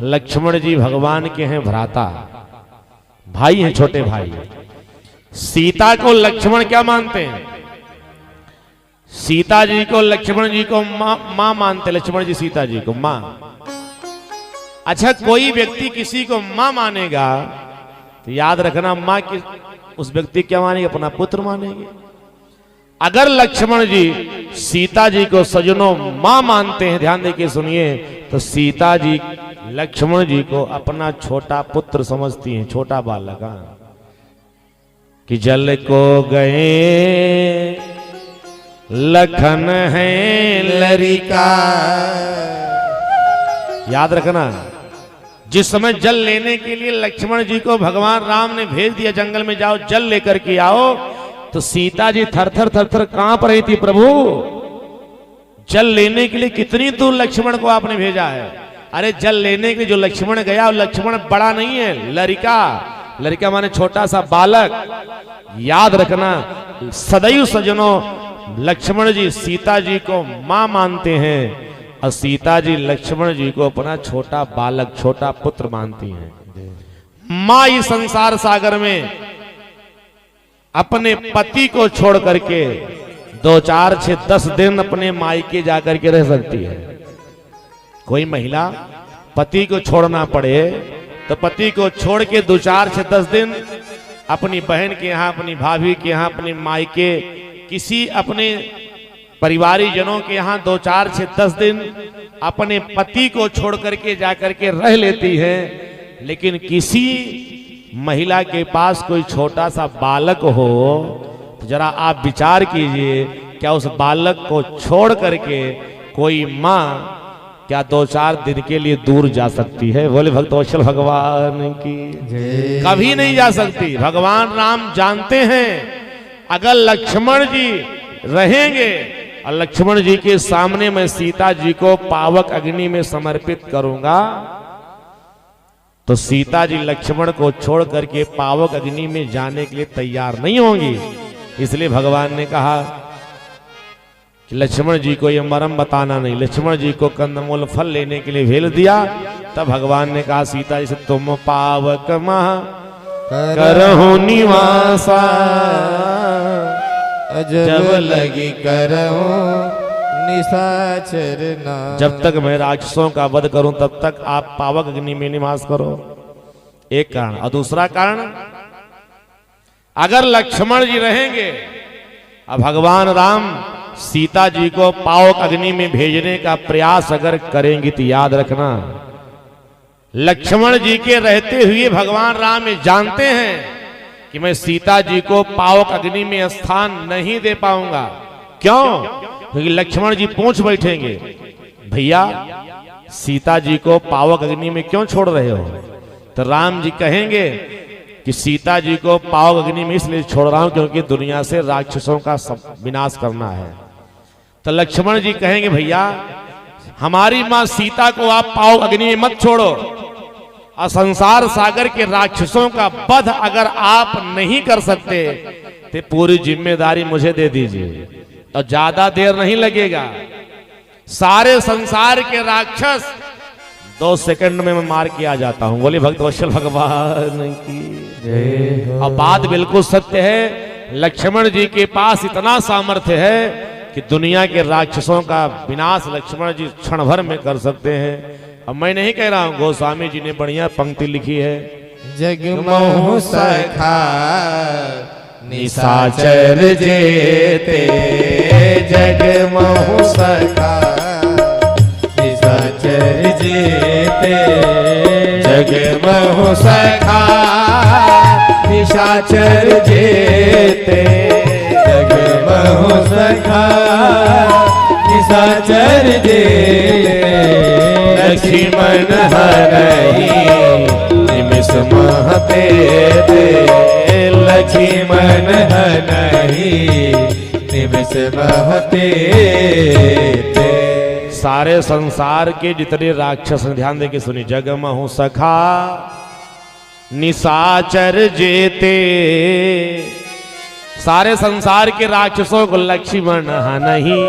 लक्ष्मण जी भगवान के हैं भ्राता, भाई हैं, छोटे भाई। सीता को लक्ष्मण क्या मानते हैं? सीता जी को लक्ष्मण जी को मां मानते, लक्ष्मण जी सीता जी को मां। अच्छा, कोई व्यक्ति किसी को मां मानेगा तो याद रखना मां की उस व्यक्ति क्या मानेगी? अपना पुत्र मानेंगे। अगर लक्ष्मण जी सीता जी को सजनों मां मानते हैं, ध्यान देके सुनिए, तो सीता जी लक्ष्मण जी को अपना छोटा पुत्र समझती हैं, छोटा बालक। कि जल को गए लखन है लरिका। याद रखना, जिस समय जल लेने के लिए लक्ष्मण जी को भगवान राम ने भेज दिया जंगल में, जाओ जल लेकर के आओ, तो सीता जी थर थर थर थर कांप रही थी। प्रभु, जल लेने के लिए कितनी दूर लक्ष्मण को आपने भेजा है? अरे जल लेने के लिए जो लक्ष्मण गया, लक्ष्मण बड़ा नहीं है, लरिका। लरिका माने छोटा सा बालक। याद रखना, सदैव सजनों लक्ष्मण जी सीता जी को मां मानते हैं और सीता जी लक्ष्मण जी को अपना छोटा बालक, छोटा पुत्र मानती हैं। मां इस संसार सागर में अपने पति को छोड़ करके 2, 4, 6, 10 दिन अपने मायके जाकर के रह सकती है। कोई महिला पति को छोड़ना पड़े तो पति को छोड़ के 2, 4, 6, 10 दिन अपनी बहन के यहाँ, अपनी भाभी के यहाँ, अपने मायके, किसी अपने परिवारी जनों के यहाँ 2, 4, 6, 10 दिन अपने पति को छोड़ करके जाकर के रह लेती है। लेकिन किसी महिला के पास कोई छोटा सा बालक हो तो जरा आप विचार कीजिए, क्या उस बालक को छोड़ करके कोई माँ क्या 2, 4 दिन के लिए दूर जा सकती है? बोले भक्तवत्सल भगवान की कभी नहीं जा सकती। भगवान राम जानते हैं अगर लक्ष्मण जी रहेंगे और लक्ष्मण जी के सामने मैं सीता जी को पावक अग्नि में समर्पित करूंगा तो सीता जी लक्ष्मण को छोड़ करके पावक अग्नि में जाने के लिए तैयार नहीं होंगी। इसलिए भगवान ने कहा कि लक्ष्मण जी को यह मरम बताना नहीं। लक्ष्मण जी को कंदमूल फल लेने के लिए भेज दिया। तब भगवान ने कहा सीता जी से, तुम पावक महा करहु निवासा, जब लगी करहु निशाचर नाम। जब तक मैं राक्षसों का वध करूं तब तक आप पावक अग्नि में निवास करो। एक कारण। और दूसरा कारण, अगर लक्ष्मण जी रहेंगे और भगवान राम सीता जी को पावक अग्नि में भेजने का प्रयास अगर करेंगी तो याद रखना, लक्ष्मण जी के रहते हुए भगवान राम जानते हैं कि मैं सीता जी को पावक अग्नि में स्थान नहीं दे पाऊंगा। क्यों? क्योंकि लक्ष्मण जी पूछ बैठेंगे, भैया सीता जी को पावक अग्नि में क्यों छोड़ रहे हो? तो राम जी कहेंगे कि सीता जी को पावक अग्नि में इसलिए छोड़ रहा हूं क्योंकि दुनिया से राक्षसों का विनाश करना है। तो लक्ष्मण जी कहेंगे, भैया हमारी मां सीता को आप पावक अग्नि में मत छोड़ो, और संसार सागर के राक्षसों का वध अगर आप नहीं कर सकते तो पूरी जिम्मेदारी मुझे दे दीजिए और ज्यादा देर नहीं लगेगा। सारे संसार के राक्षस 2 सेकंड में मैं मार के आ जाता हूं। बोले भक्तवत्सल भगवान की जय। अब बात बिल्कुल सत्य है, लक्ष्मण जी के पास इतना सामर्थ्य है कि दुनिया के राक्षसों का विनाश लक्ष्मण जी क्षण भर में कर सकते हैं। अब मैं नहीं कह रहा हूं, गोस्वामी जी ने बढ़िया पंक्ति लिखी है, जगमोह सखा निशाचर जेते, जगमोह सखा निशाचर जेते, जगमोह सखा निशाचर जेते, जगमोह सखा निशाचर जेते, लक्ष्मण हरहि निमिष महते ते, लक्ष्मण हरहि निमिष महते ते। सारे संसार के जितने राक्षस, ध्यान देके सुनिए, जगमहु सखा निशाचर जेते, सारे संसार के राक्षसों को लक्ष्मण नहीं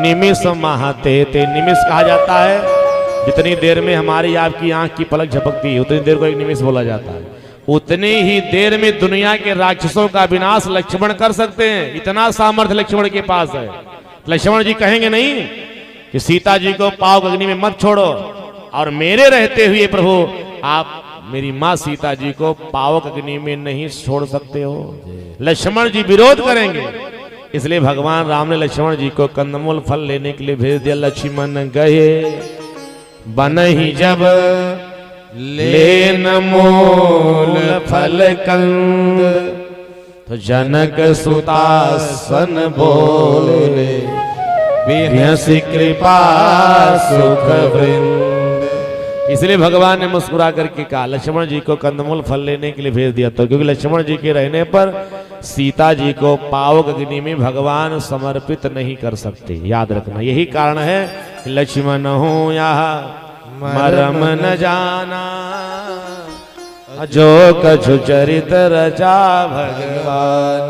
निमिष महते ते। निमिष कहा जाता है जितनी देर में हमारी आपकी आंख की पलक झपकती है उतनी देर को एक निमिष बोला जाता है। उतनी ही देर में दुनिया के राक्षसों का विनाश लक्ष्मण कर सकते हैं, इतना सामर्थ्य लक्ष्मण के पास है। लक्ष्मण जी कहेंगे नहीं कि सीता जी को पाव अग्नि में मत छोड़ो, और मेरे रहते हुए प्रभु आप मेरी माँ सीता जी को पावक अग्नि में नहीं छोड़ सकते हो। लक्ष्मण जी विरोध करेंगे, इसलिए भगवान राम ने लक्ष्मण जी को कंदमूल फल लेने के लिए भेज दिया। लक्ष्मण गए बनहि जब लेन मूल फल कंद, तो जनक सुतासन बोले बिहसी कृपा सुख वृंद। इसलिए भगवान ने मुस्कुरा करके कहा लक्ष्मण जी को कंदमूल फल लेने के लिए भेज दिया, तो क्योंकि लक्ष्मण जी के रहने पर सीता जी को पावक अग्नि में भगवान समर्पित नहीं कर सकते। याद रखना, यही कारण है कि लक्ष्मण हो यहाँ मरम न जाना, जो कछु चरित रचा भगवान।